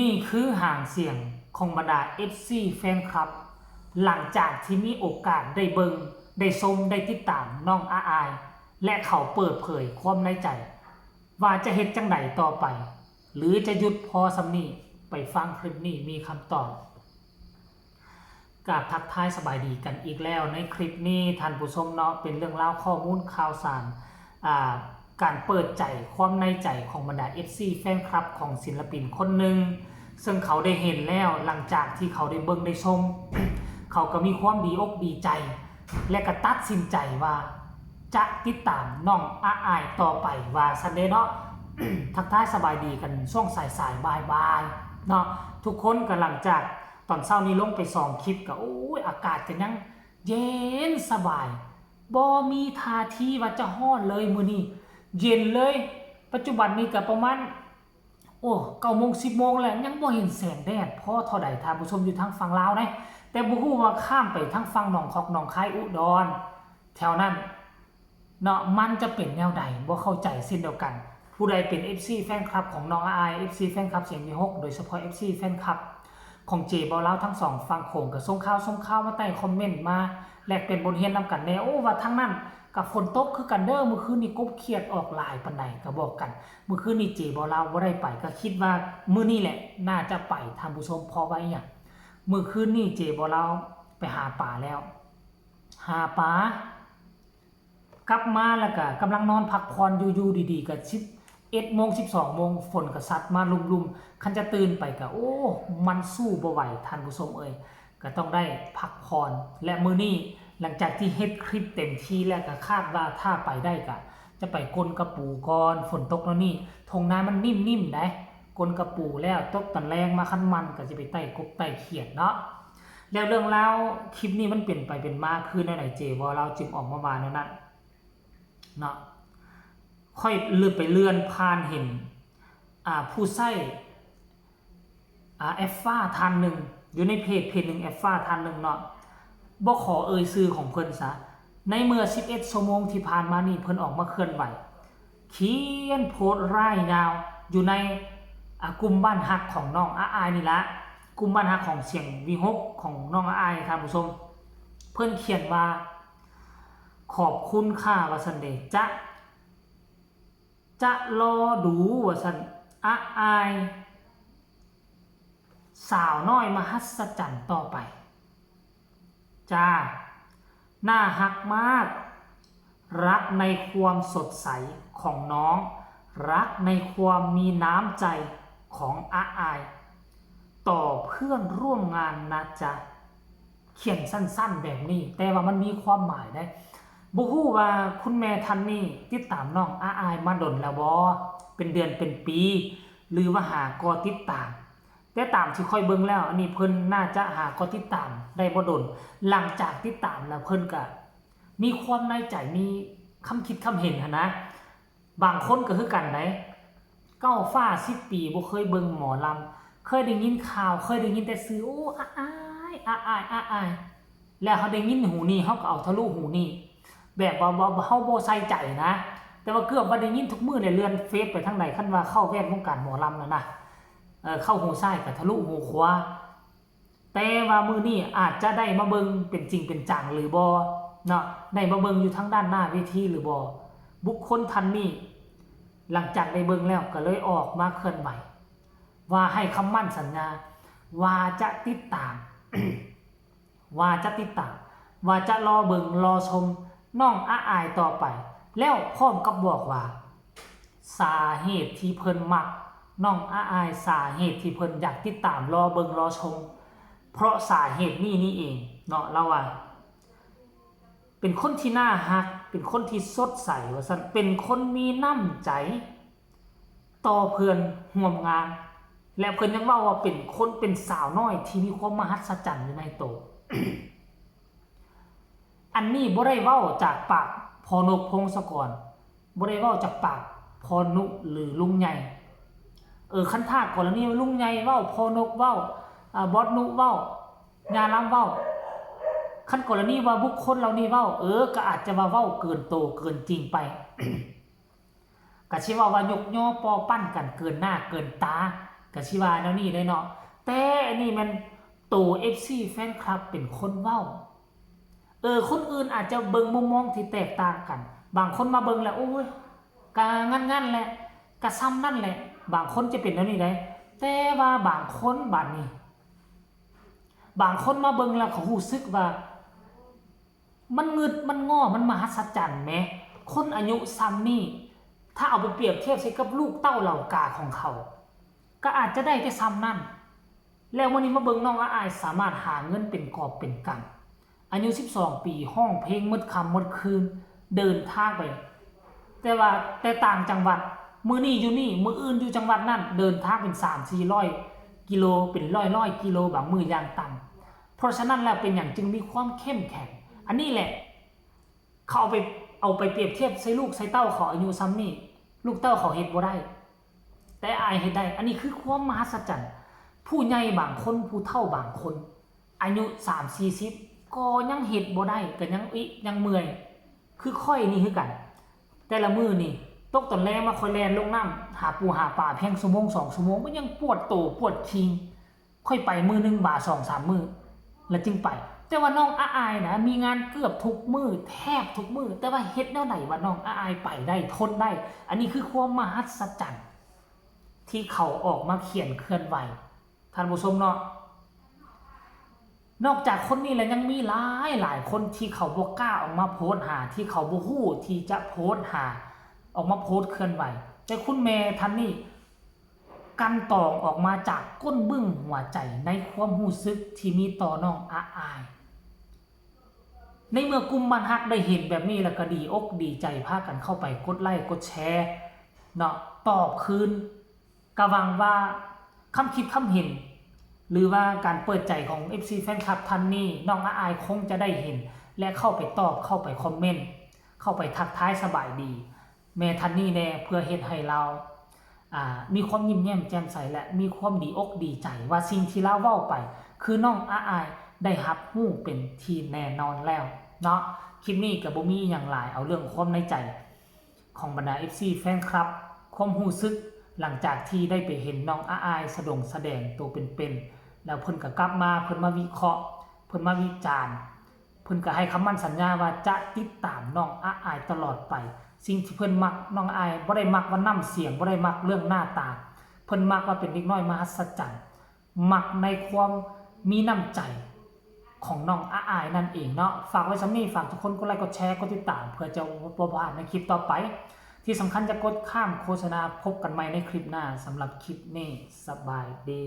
นี่คือห่างเสียงของบรรดา FC แฟนคลับหลังจากที่มีโอกาสได้เบิงได้ชมได้ติดตามน้องอาอายและเขาเปิดเผยความในใจว่าจะเฮ็ดจังไดต่อไปหรือจะหยุดพอสำนี้ไปฟังคลิปนี้มีคำตอบกราบทักทายสบายดีกันอีกแล้วในคลิปนี้ท่านผู้ชมเนาะเป็นเรื่องราวข้อมูลข่าวสารการเปิดใจความในใจของบรรดา FC แฟนคลับของศิลปินคนหนึ่งซึ่งเขาได้เห็นแล้วหลังจากที่เขาได้เบิ่งได้ชม เขาก็มีความดีอกดีใจ และก็ตัดสินใจว่าจะติดตามน้องอาอายต่อไปว่าซันเดย์เนาะ ทักทายสบายดีกันช่วงสายบ่ายเนาะทุกคนก็หลังจากตอนเช้านี้ลงไป2 คลิปก็โอ้ยอากาศก็ยังเย็นสบายบ่มีท่าทีว่าจะร้อนเลยมื้อนี้เย็นเลยปัจจุบันนี้ก็ประมาณ9 โมง 10 โมงแล้วยังบ่เห็นแสงแดดพอเท่าใดท่านผู้ชมอยู่ทางฝั่งลาวนะแต่บ่ฮู้ว่าข้ามไปทางฝั่งหนองคอกหนองคายอุดรแถวนั้นเนาะมันจะเป็นแนวใดบ่เข้าใจเช่นเดียวกันผู้ใดเป็น FC แฟนคลับของน้องอาย FC แฟนคลับเสียงมี6โดยเฉพาะ FC แฟนคลับของเจบ่าวลาวทั้ง2ฝั่งโขงก็ส่งข่าวมาใต้คอมเมนต์มาแลกเป็นบทเรียนนำกันแน่ว่าทางนั้นกับฝนตกคือกันเด้อมื้อคืนนี้กบเขียดออกหลายปานใดก็บอกกันมื้อคืนนี้เจบ่าวลาวบ่ได้ไปก็คิดว่ามื้อนี้แหละน่าจะไปท่านผู้ชมเพราะว่าอีหยังมื้อคืนนี้เจบ่าวลาวไปหาปลาแล้วหาปลากลับมาแล้วก็กำลังนอนพักผ่อนอยู่ดีๆก็11 โมง 12 โมงฝนก็ซัดมาลุมๆคันจะตื่นไปก็มันสู้บ่ไหวท่านผู้ชมเอ้ยก็ต้องได้พักผ่อนและมื้อนี้หลังจากที่เฮ็ดคลิปเต็มที่แล้วก็คาดว่าถ้าไปได้ก็จะไปกลกระปูก่อนฝนตกแล้วนี่ทงนามันนิ่มๆได้กลกระปูแล้วตกตอนแรงมาคันมันก็จะไปไต่กบไต่เขียดเนาะแล้วเรื่องราวคลิปนี้มันเปลี่ยนไปเป็นมาคือไหนๆเจบ่เราจึงออกมาว่าแนวนั้นเนาะค่อยเลื่อนผ่านเห็นผู้ใช้แอฟฟ้าท่านหนึ่งอยู่ในเพจหนึ่งแอฟฟ้าท่านหนึ่งเนาะบ่ขอเอ่ยชื่อของเพิ่นซะในเมื่อ11 ชั่วโมงที่ผ่านมานี่เพิ่นออกมาเคลื่อนไหวเขียนโพสต์ร่ายยาวอยู่ในกลุ่มบ้านฮักของน้องอาอายนี่ละกลุ่มบ้านฮักของเสียงวีฮกของน้องอาอายท่านผู้ชมเพิ่นเขียนว่าขอบคุณค่ะว่าซั่นเด้จะรอดูว่าซั่นอาอายสาวน้อยมหัศจรรย์ต่อไปจ้าน่าฮักมากรักในความสดใสของน้องรักในความมีน้ำใจของอาอายต่อเพื่อนร่วมงานนะจ๊ะเขียนสั้นๆแบบนี้แต่ว่ามันมีความหมายได้บ่ฮู้ว่าคุณแม่ท่านนี้ติดตามน้องอาอายมาดนแล้วบ่เป็นเดือนเป็นปีหรือว่าหากอติดตามแต่ตามที่ค่อยเบิ่งแล้วอันนี้เพิ่นน่าจะหากอติดตามได้บ่ดนหลังจากติดตามแล้วเพิ่นก็มีความในใจมีคำคิดคำเห็นหั่นนะบางคนก็คือกันได้เก้าฟ้า10 ปีบ่เคยเบิ่งหมอลำเคยได้ยินข่าวเคยได้ยินแต่ชื่ออาอายแล้วเขาได้ยินหูนี่เขาก็เอาทะลุหูนี่แบบว่าเฮาบ่ใส่ใจนะแต่ว่าเกือบว่าได้ยินทุกมื้อในเลื่อนเฟซไปทางไหนคันว่าเข้าแวดวงการหมอลำนะเข้าหูซ้ายกับทะลุหูขวาแต่ว่ามื้อนี้อาจจะได้มาเบิ่งเป็นจริงเป็นจังหรือบ่เนาะได้มาเบิ่งอยู่ทางด้านหน้าเวทีหรือบ่บุคคลท่านนี้หลังจากได้เบิ่งแล้วก็เลยออกมาเคลื่อนไหวว่าให้คำมั่นสัญญาว่าจะติดตาม ว่าจะรอเบิ่งรอชมน้องอาอายต่อไปแล้วพร้อมกับบอกว่าสาเหตุที่เพิ่นมักน้องอาอายสาเหตุที่เพิ่นอยากติดตามรอเบิ่งรอชมเพราะสาเหตุนี่เองเนาะเราว่าเป็นคนที่น่าฮักเป็นคนที่สดใสว่าซั่นเป็นคนมีน้ำใจต่อเพื่อนร่วมงานและเพิ่นยังเว้าว่าเป็นสาวน้อยที่มีความมหัศจรรย์อยู่ในโตว อันนี้บ่ได้เว้าจากปากพอนกพงศกรบ่ได้เว้าจากปากพอนุหรือลุงใหญ่คันท่ากรณีลุงใหญ่เว้าพอนกเว้าบอสนุเว้าญาล้ำเว้าคันกรณีว่าบุคคลเหล่านี้เว้าก็อาจจะว่าเว้าเกินโตเกินจริงไป ก็สิว่ายกย่อปอปั้นกันเกินหน้าเกินตา ก็สิว่าแนวนี้ได้เนาะแต่อันนี้มันโต FC แฟนคลับเป็นคนเว้าคนอื่นอาจจะเบิ่งมุมมองที่แตกต่างกันบางคนมาเบิ่งแล้วโอ้ยก็งั้นๆแหละก็ซ้ำนั่นแหละบางคนจะเป็นแนวนี้ได้แต่ว่าบางคนบัดนี้บางคนมาเบิ่งแล้วเขารู้สึกว่ามันงึดมันง้อมันมหัศจรรย์แหมคนอายุซ้ำนี่ถ้าเอาไปเปรียบเทียบใส่กับลูกเต้าเหล่ากาของเขาก็อาจจะได้แต่ซ้ำนั่นแล้ววันนี้มาเบิ่งน้องอายสามารถหาเงินเป็นกอบเป็นกำอายุ12ปีห้องเพลงมืดค่ำมืดคืนเดินทางไปแต่ต่างจังหวัดมื้อนี้อยู่นี่มื้ออื่นอยู่จังหวัดนั่นเดินทางเป็น 3-400 กิโลเป็นร้อยกิโลบางมื้ออย่างต่ำเพราะฉะนั้นแล้วเป็นอย่างจึงมีความเข้มแข็งอันนี้แหละเขาเอาไปเปรียบเทียบใส่ลูกใส่เต้าเขาอายุซ้ำนี่ลูกเต้าเขาเฮ็ดบ่ได้แต่อายเฮ็ดได้อันนี้คือความมหัศจรรย์ผู้ใหญ่บางคนผู้เฒ่าบางคนอายุ30-40ก็ยังเฮ็ดบ่ได้ก็ยังเมื่อยคือค่อยนี่คือกันแต่ละมื้อนี่ตกตอนแรกมาค่อยแล่นลงน้ำหาปูหาปลาเพียงชั่วโมง2ชั่วโมงมันยังปวดโตปวดคิงค่อยไปมื้อนึงบ่า 2-3 มื้อแล้วจึงไปแต่ว่าน้องอายนะมีงานเกือบทุกมื้อแทบทุกมื้อแต่ว่าเฮ็ดแนวไหนว่าน้องอายไปได้ทนได้อันนี้คือความมหัศจรรย์ที่เขาออกมาเขียนเคลื่อนไหวท่านผู้ชมเนาะนอกจากคนนี้แล้วยังมีหลายคนที่เขาบ่กล้าออกมาโพสต์หาที่เขาบ่ฮู้ที่จะโพสต์หาออกมาโพสต์เคลื่อนไหวแต่คุณแม่ท่านนี้กันตองออกมาจากก้นบึ้งหัวใจในความรู้สึกที่มีต่อน้องอายในเมื่อกลุ่มบ้านฮักได้เห็นแบบนี้แล้วก็ดีอกดีใจพากันเข้าไปกดไลค์กดแชร์เนาะตอบคืนก็หวังว่าคำคิดคำเห็นหรือว่าการเปิดใจของ FC แฟนคลับท่านนี้น้องอายคงจะได้เห็นและเข้าไปตอบเข้าไปคอมเมนต์เข้าไปทักทายสบายดีแม่ท่านนี้แน่เพื่อเฮ็ดให้เรามีความยิ้มแย้มแจ่มใสและมีความดีอกดีใจว่าสิ่งที่เราเว้าไปคือน้องอายได้รับรู้เป็นที่แน่นอนแล้วเนาะคลิปนี้ก็บ่มีหยังหลายเอาเรื่องความในใจของบรรดา FC แฟนคลับความรู้สึกหลังจากที่ได้ไปเห็นน้องอายแสดงตัวเป็นๆแล้วเพิ่นก็กลับมาเพิ่นมาวิเคราะห์เพิ่นมาวิจารณ์เพิ่นก็ให้คำมั่นสัญญาว่าจะติดตามน้องอายตลอดไปสิ่งที่เพิ่นมักน้องอายบ่ได้มักว่าน้ำเสียงบ่ได้มักเรื่องหน้าตาเพิ่นมักว่าเป็นเด็กน้อยมหัศจรรย์มักในความมีน้ำใจของน้องอายนั่นเองเนาะฝากไว้ซำนี้ฝากทุกคนกดไลค์กดแชร์กดติดตามเพื่อจะบ่พลาดในคลิปต่อไปที่สำคัญจะกดข้ามโฆษณาพบกันใหม่ในคลิปหน้าสำหรับคลิปนี้สบายดี